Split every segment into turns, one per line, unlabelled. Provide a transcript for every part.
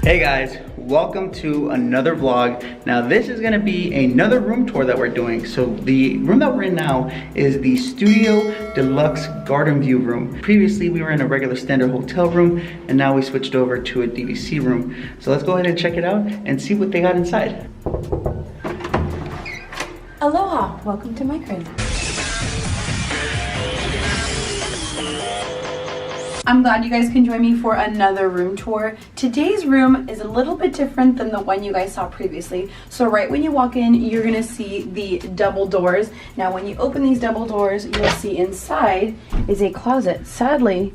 Hey guys, welcome to another vlog. Now this is gonna be another room tour that we're doing. So the room that we're in now is the Studio Deluxe Garden View room. Previously we were in a regular standard hotel room and now we switched over to a DVC room. So let's go ahead and check it out and see what they got inside.
Aloha, welcome to my crib. I'm glad you guys can join me for another room tour. Today's room is a little bit different than the one you guys saw previously. So right when you walk in, you're gonna see the double doors. Now when you open these double doors, you'll see inside is a closet. Sadly,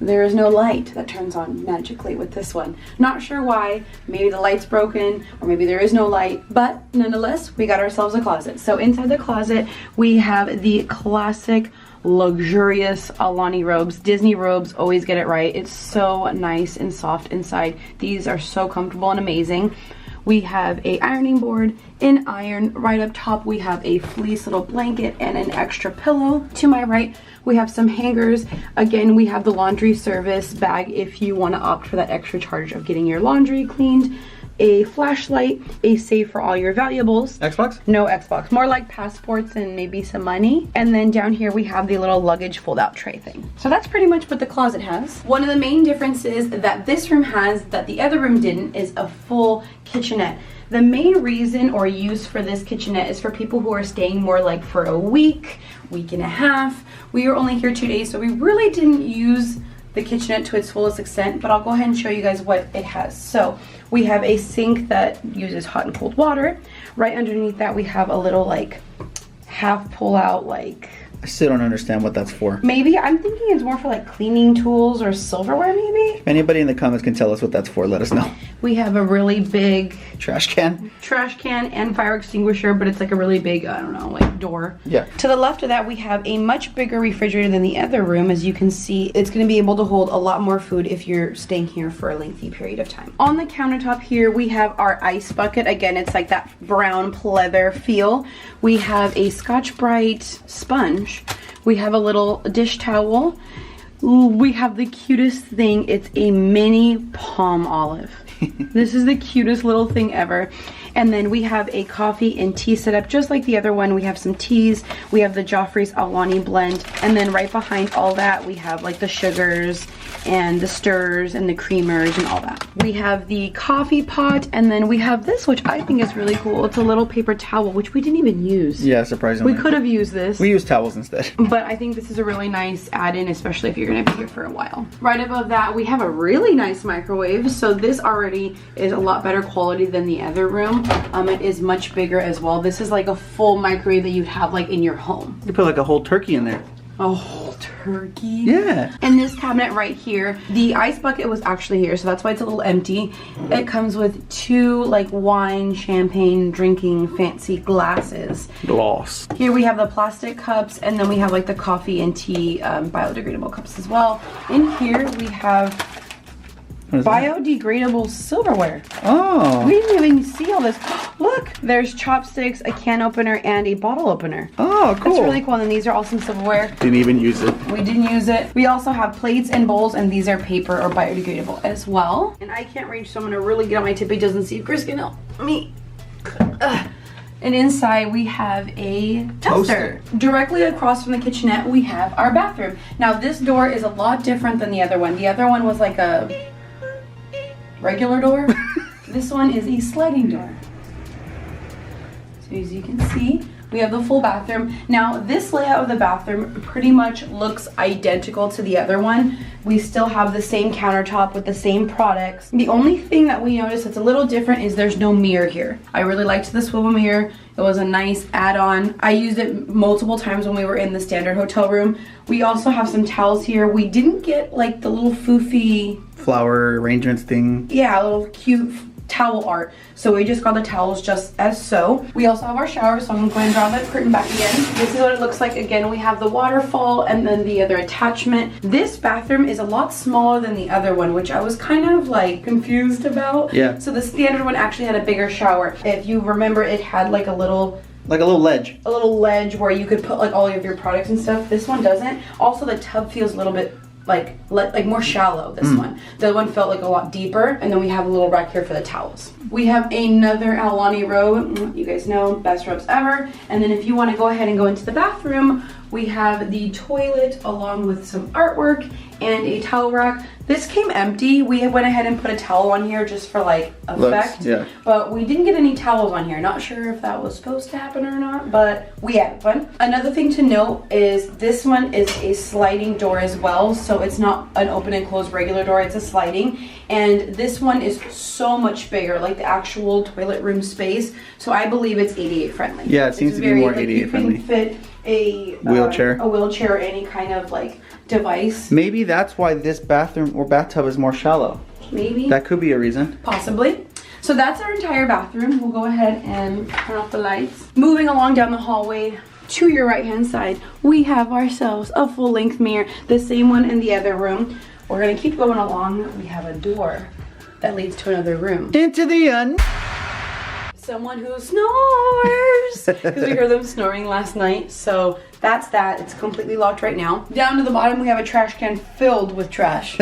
there is no light that turns on magically with this one. Not sure why, maybe the light's broken or maybe there is no light, but nonetheless, we got ourselves a closet. So inside the closet, we have the classic luxurious Aulani robes. Disney robes always get it right. It's so nice and soft inside. These are so comfortable and amazing. We have a ironing board in iron. Right up top we have a fleece little blanket and an extra pillow. To my right we have some hangers. Again, we have the laundry service bag if you want to opt for that extra charge of getting your laundry cleaned. A flashlight, a safe for all your valuables.
Xbox?
No Xbox, more like passports and maybe some money. And then down here we have the little luggage fold out tray thing. So that's pretty much what the closet has. One of the main differences that this room has that the other room didn't is a full kitchenette. The main reason or use for this kitchenette is for people who are staying more like for a week and a half. We were only here 2 days, so we really didn't use the kitchenette to its fullest extent, but I'll go ahead and show you guys what it has. So we have a sink that uses hot and cold water. Right underneath that we have a little like half pull out like,
I still don't understand what that's for.
maybe I'm thinking it's more for like cleaning tools or silverware maybe.
If anybody in the comments can tell us what that's for, let us know.
We have a really big
Trash can?
trash can and fire extinguisher, but it's like a really big, I don't know, like door.
Yeah.
To the left of that, we have a much bigger refrigerator than the other room. As you can see, it's gonna be able to hold a lot more food if you're staying here for a lengthy period of time. On the countertop here, we have our ice bucket. Again, it's like that brown pleather feel. We have a Scotch-Brite sponge. We have a little dish towel. We have the cutest thing. It's a mini palm olive. This is the cutest little thing ever. And then we have a coffee and tea setup just like the other one. We have some teas. We have the Joffrey's Aulani blend. And then right behind all that, we have like the sugars and the stirs and the creamers and all that. We have the coffee pot, and then we have this, which I think is really cool. It's a little paper towel, which we didn't even use.
Yeah, surprisingly.
We could have used this.
We use towels instead.
But I think this is a really nice add-in, especially if you're gonna be here for a while. Right above that, we have a really nice microwave. So this already is a lot better quality than the other room. It is much bigger as well. This is like a full microwave that you'd have like in your home.
You put like a whole turkey in there.
A whole turkey?
Yeah.
And this cabinet right here, the ice bucket was actually here, so that's why it's a little empty. It comes with 2 like wine, champagne, drinking fancy glasses.
Gloss.
Here we have the plastic cups, and then we have like the coffee and tea biodegradable cups as well. In here we have biodegradable silverware.
Oh.
We didn't even see all this. Look, there's chopsticks, a can opener, and a bottle opener.
Oh, cool.
That's really cool. And then these are all some silverware.
Didn't even use it.
We didn't use it. We also have plates and bowls, and these are paper or biodegradable as well. And I can't reach, so I'm gonna really get on my tippy toes and see if Chris can help me. And inside we have a toaster. Directly across from the kitchenette, we have our bathroom. Now this door is a lot different than the other one. The other one was like a regular door. This one is a sliding door. So as you can see, we have the full bathroom. Now this layout of the bathroom pretty much looks identical to the other one. We still have the same countertop with the same products. The only thing that we noticed that's a little different is there's no mirror here. I really liked the swivel mirror. It was a nice add-on. I used it multiple times when we were in the standard hotel room. We also have some towels here. We didn't get like the little foofy
flower arrangements thing.
Yeah, a little cute towel art. So we just got the towels just as so. We also have our shower, so I'm going to draw that curtain back again. This is what it looks like. Again, we have the waterfall and then the other attachment. This bathroom is a lot smaller than the other one, which I was kind of like confused about.
Yeah.
So the standard one actually had a bigger shower. If you remember, it had like a little
ledge.
A little ledge where you could put like all of your products and stuff. This one doesn't. Also, the tub feels a little bit like more shallow, this one. The other one felt like a lot deeper, and then we have a little rack here for the towels. We have another Aulani robe. You guys know, best robes ever. And then if you want to go ahead and go into the bathroom, we have the toilet along with some artwork and a towel rack. This came empty. We went ahead and put a towel on here just for like effect.
Yeah.
But we didn't get any towels on here. Not sure if that was supposed to happen or not, but we had one. Another thing to note is this one is a sliding door as well. So it's not an open and closed regular door, it's a sliding. And this one is so much bigger, like the actual toilet room space. So I believe it's ADA friendly.
Yeah, it seems to be more ADA friendly.
You can fit a
wheelchair,
or any kind of like device.
Maybe that's why this bathroom or bathtub is more shallow.
Maybe.
That could be a reason.
Possibly. So that's our entire bathroom. We'll go ahead and turn off the lights. Moving along down the hallway to your right hand side, we have ourselves a full length mirror, the same one in the other room. We're gonna keep going along. We have a door that leads to another room.
Into the
Someone who snores, because we heard them snoring last night. So that's that. It's completely locked right now. Down to the bottom, we have a trash can filled with trash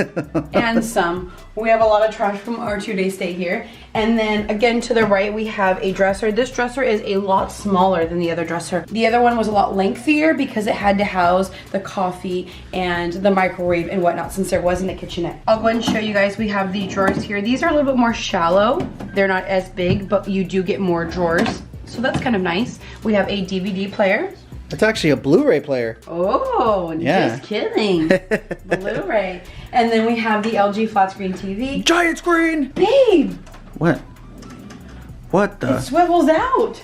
and some. We have a lot of trash from our 2-day stay here. And then again to the right, we have a dresser. This dresser is a lot smaller than the other dresser. The other one was a lot lengthier because it had to house the coffee and the microwave and whatnot, since there wasn't a kitchenette. I'll go ahead and show you guys. We have the drawers here. These are a little bit more shallow. They're not as big, but you do get more drawers. So that's kind of nice. We have a DVD player.
It's actually a Blu-ray player.
Oh, yeah. Just kidding. Blu-ray. And then we have the LG flat screen TV.
Giant screen!
Babe!
What? What the?
It swivels out.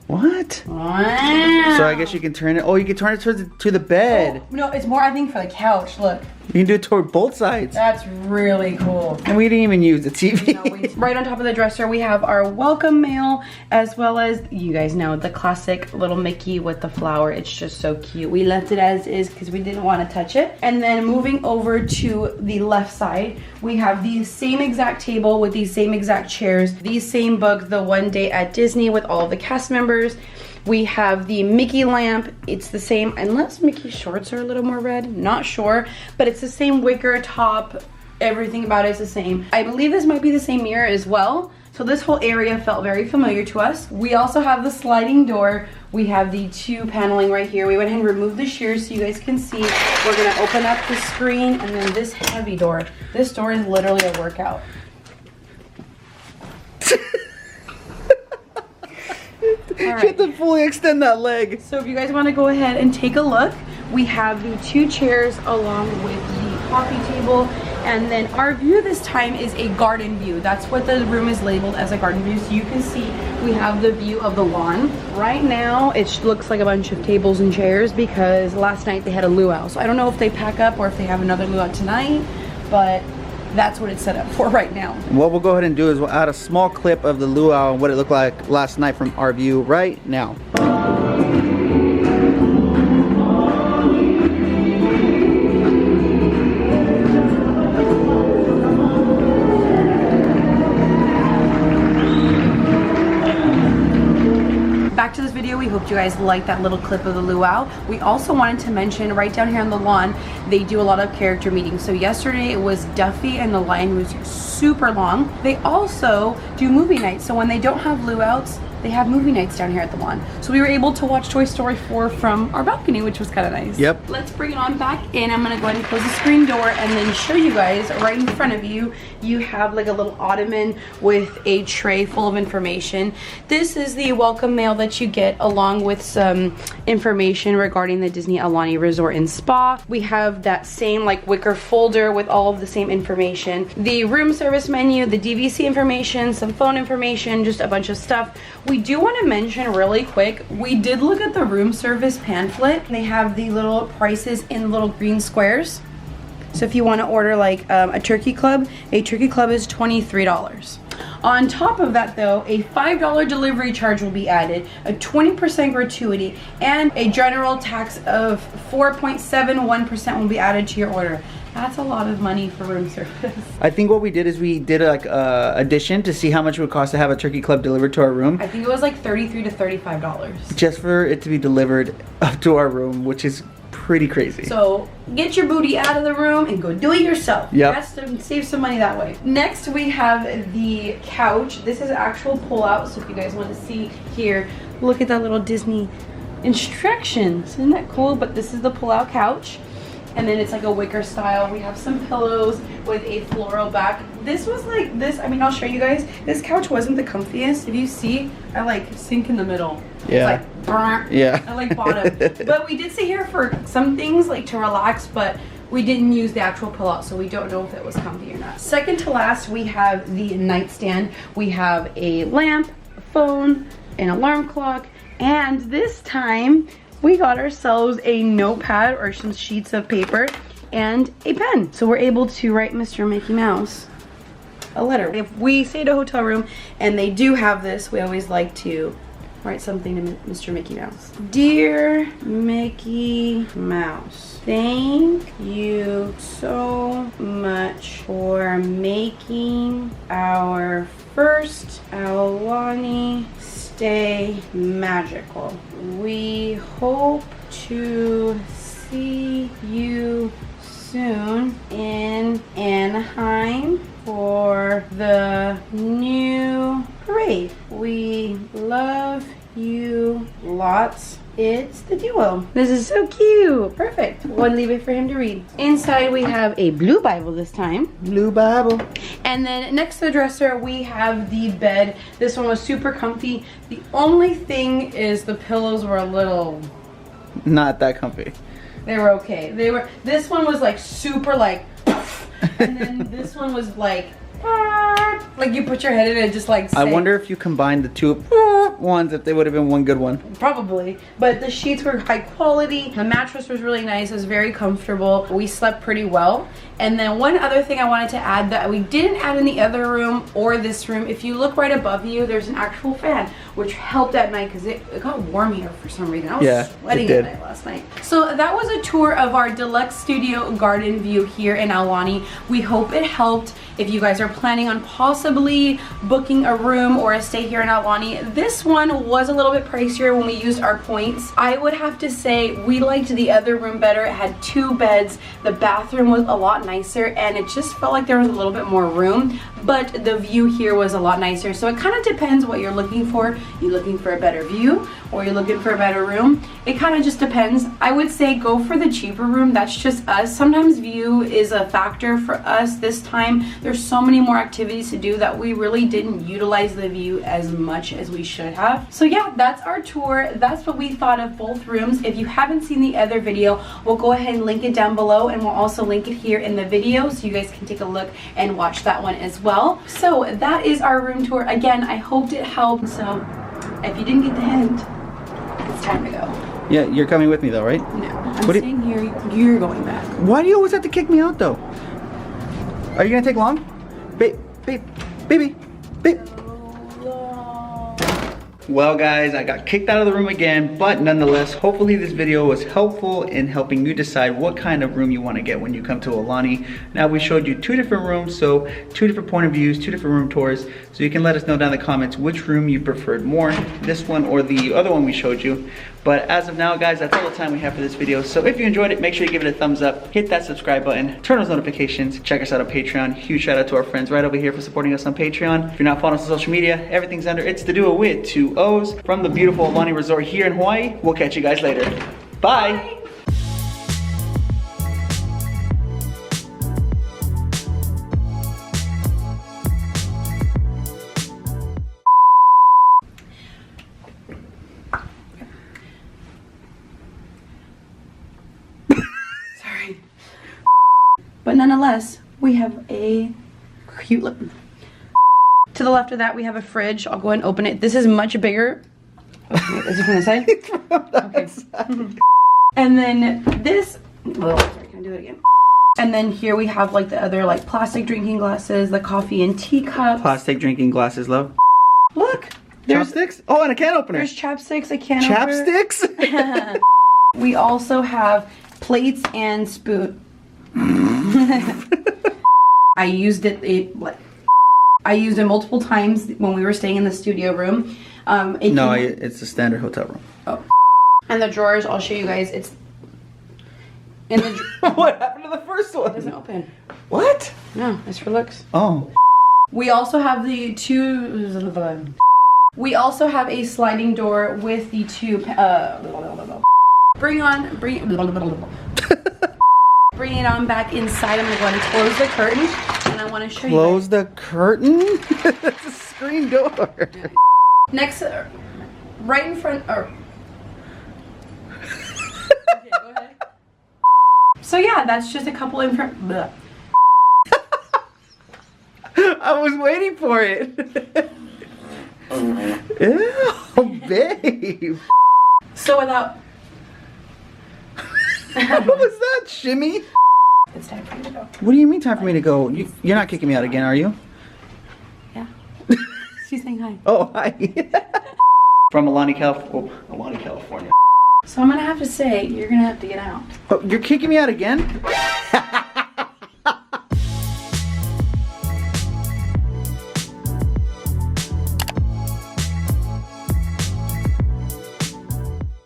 What?
Wow.
So I guess you can turn it. Oh, you can turn it to the bed.
Oh, no, it's more, I think, for the couch. Look.
You can do it toward both sides.
That's really cool.
And we didn't even use the TV.
No, right on top of the dresser, we have our welcome mail, as well as, you guys know, the classic little Mickey with the flower. It's just so cute. We left it as is because we didn't want to touch it. And then moving over to the left side, we have the same exact table with these same exact chairs, the same book, The One Day at Disney, with all of the cast members. We have the Mickey lamp. It's the same, unless Mickey's shorts are a little more red, not sure, but it's the same wicker top. Everything about it is the same. I believe this might be the same mirror as well. So this whole area felt very familiar to us. We also have the sliding door. We have the 2 paneling right here. We went ahead and removed the shears so you guys can see. We're gonna open up the screen, and then this heavy door. This door is literally a workout.
You have to fully extend that leg.
So if you guys want to go ahead and take a look, we have the 2 chairs along with the coffee table, and then our view this time is a garden view. That's what the room is labeled, as a garden view. So you can see we have the view of the lawn. Right now it looks like a bunch of tables and chairs because last night they had a luau. So I don't know if they pack up or if they have another luau tonight, but that's what it's set up for right now.
What we'll go ahead and do is we'll add a small clip of the luau and what it looked like last night from our view right now.
Back to this video, we hope you guys liked that little clip of the luau. We also wanted to mention right down here on the lawn, they do a lot of character meetings. So yesterday it was Duffy and the Lion, who was super long. They also do movie nights. So when they don't have luauts, they have movie nights down here at the lawn. So we were able to watch Toy Story 4 from our balcony, which was kind of nice.
Yep.
Let's bring it on back in. I'm gonna go ahead and close the screen door and then show you guys right in front of you. You have like a little ottoman with a tray full of information. This is the welcome mail that you get along with some information regarding the Disney Aulani Resort and Spa. We have that same like wicker folder with all of the same information. The room service menu, the DVC information, some phone information, just a bunch of stuff. We do want to mention really quick, we did look at the room service pamphlet. They have the little prices in little green squares. So if you want to order like a turkey club is $23. On top of that though, a $5 delivery charge will be added, a 20% gratuity, and a general tax of 4.71% will be added to your order. That's a lot of money for room service.
I think what we did is we did like addition to see how much it would cost to have a turkey club delivered to our room.
I think it was like $33 to $35.
Just for it to be delivered up to our room, which is pretty crazy.
So get your booty out of the room and go do it yourself.
Yep.
That's to save some money that way. Next we have the couch. This is actual pull out, so if you guys want to see here, look at that little Disney instructions. Isn't that cool? But this is the pull out couch. And then it's like a wicker style. We have some pillows with a floral back. This was like this, I mean, I'll show you guys. This couch wasn't the comfiest. If you see, I like sink in the middle.
Yeah.
It's like, brr.
Yeah.
I like bottom. But we did sit here for some things like to relax, but we didn't use the actual pull out, so we don't know if it was comfy or not. Second to last, we have the nightstand. We have a lamp, a phone, an alarm clock, and this time, we got ourselves a notepad or some sheets of paper and a pen. So we're able to write Mr. Mickey Mouse a letter. If we stay at a hotel room and they do have this, we always like to write something to Mr. Mickey Mouse. Dear Mickey Mouse, thank you so much for making our first Aulani stay magical. We hope to see you soon in Anaheim for the new parade. We love you lots. It's the Duo. This is so cute. Perfect. We'll leave it for him to read. Inside we have a blue Bible this time.
Blue Bible.
And then next to the dresser we have the bed. This one was super comfy. The only thing is the pillows were a little...
Not that comfy.
They were okay. They were... This one was like super like... And then this one was like you put your head in it and just like
I wonder if you combined the two ones, if they would have been one good one.
Probably. But the sheets were high quality. The mattress was really nice. It was very comfortable. We slept pretty well. And then one other thing I wanted to add that we didn't add in the other room or this room, if you look right above you, there's an actual fan, which helped at night because it got warm here for some reason. I was sweating at night last night. So that was a tour of our deluxe studio garden view here in Aulani. We hope it helped. If you guys are planning on possibly booking a room or a stay here in Aulani, this one was a little bit pricier when we used our points. I would have to say we liked the other room better. It had 2 beds. The bathroom was a lot nicer and it just felt like there was a little bit more room, but the view here was a lot nicer. So it kind of depends what you're looking for. You looking for a better view or you're looking for a better room? It kind of just depends. I would say go for the cheaper room. That's just us. Sometimes view is a factor for us this time. There's so many more activities to do that we really didn't utilize the view as much as we should have. So yeah, that's our tour. That's what we thought of both rooms. If you haven't seen the other video, we'll go ahead and link it down below, and we'll also link it here in the video so you guys can take a look and watch that one as well. So that is our room tour. Again, I hoped it helped. So if you didn't get the hint, it's time to go.
Yeah, you're coming with me though, right?
No, I'm staying here. You're going back.
Why do you always have to kick me out though? Are you gonna take long? Baby. Well guys, I got kicked out of the room again, but nonetheless, hopefully this video was helpful in helping you decide what kind of room you want to get when you come to Aulani. Now we showed you 2 different rooms, so 2 different point of views, 2 different room tours, so you can let us know down in the comments which room you preferred more, this one or the other one we showed you. But as of now guys, that's all the time we have for this video. So if you enjoyed it, make sure you give it a thumbs up, hit that subscribe button, turn those notifications, check us out on Patreon. Huge shout out to our friends right over here for supporting us on Patreon. If you're not following us on social media, everything's under It's the Duo with 2 O's from the beautiful Aulani Resort here in Hawaii. We'll catch you guys later. Bye.
But nonetheless, we have a cute look. To the left of that, we have a fridge. I'll go ahead and open it. This is much bigger. Okay, is it from the side? Okay. Side. And then this, oh, sorry, can I do it again? And then here we have like the other like plastic drinking glasses, the coffee and tea cups.
Plastic drinking glasses, love.
Look.
Chopsticks? Oh, and a can opener.
There's chopsticks, a can
Chapsticks?
opener. We also have plates and spoon. I used it multiple times when we were staying in the studio room.
No, it's a standard hotel room.
Oh. And the drawers, I'll show you guys. In the
What happened to the first one?
It doesn't open.
What?
No, it's for looks.
Oh.
We also have the two. We also have a sliding door with the two. Bring it on back inside. I'm gonna go ahead and close the curtain, and I want to show you.
Close the curtain? It's a screen door.
Next, right in front. Okay, go ahead. So yeah, that's just a couple in front.
I was waiting for it. Ew, babe.
So without.
What was that, shimmy?
It's time for you to go.
What do you mean time for me to go? You're not kicking me out again, are you?
Yeah. She's saying hi.
Oh, hi. From Aulani, California.
So I'm gonna have to say, you're gonna have to get out.
Oh, you're kicking me out again?